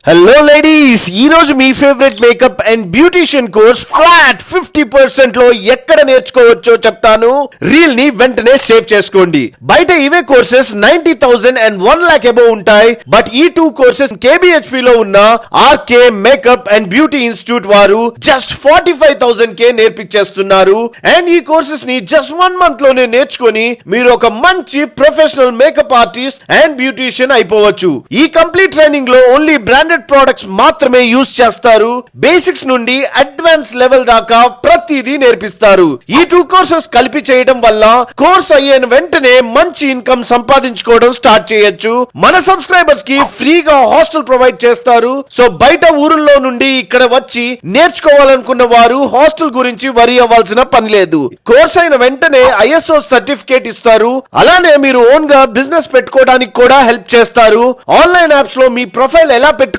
Hello ladies, ఈ రోజు మీ favourite makeup and beautician course flat 50% లో ఎక్కడ నేర్చుకోవచ్చో చెప్తాను. రీల్ ని వెంటనే సేవ్ చేసుకోండి. బయట ఇవే కోర్సెస్ 90,000 అండ్ 1 lakh అబౌవ్ ఉంటాయి. బట్ ఈ టూ కోర్సెస్ KBHP లో ఉన్న RK makeup and beauty institute వారు జస్ట్ 45,000 కే నేర్పించేస్తున్నారు. అండ్ ఈ కోర్సెస్ ని జస్ట్ 1 month లోనే నేర్చుకొని మీరు ఒక మంచి professional makeup artist and beautician అయిపోవచ్చు. ఈ కంప్లీట్ ట్రైనింగ్ లో ఓన్లీ బ్రాండెడ్ ప్రొడక్ట్స్ మాత్రమే యూస్ చేస్తారు. బేసిక్స్ నుండి అడ్వాన్స్ లెవెల్ దాకా ప్రతిదీ నేర్పిస్తారు. ఈ టూ కోర్సెస్ కలిపి చేయడం వల్ల కోర్స్ అయిన వెంటనే మంచి ఇన్కమ్ సంపాదించుకోవడం స్టార్ట్ చేయొచ్చు. మన సబ్స్క్రైబర్స్ కి ఫ్రీగా హాస్టల్ ప్రొవైడ్ చేస్తారు. సో బయట ఊరుల్లో నుండి ఇక్కడ వచ్చి నేర్చుకోవాలనుకున్న వారు హాస్టల్ గురించి వరి అవ్వాల్సిన పని లేదు. కోర్స్ అయిన వెంటనే ISO సర్టిఫికేట్ ఇస్తారు. అలానే మీరు ఓన్ గా బిజినెస్ పెట్టుకోవడానికి కూడా హెల్ప్ చేస్తారు. ఆన్లైన్ యాప్స్ లో మీ ప్రొఫైల్ ఎలా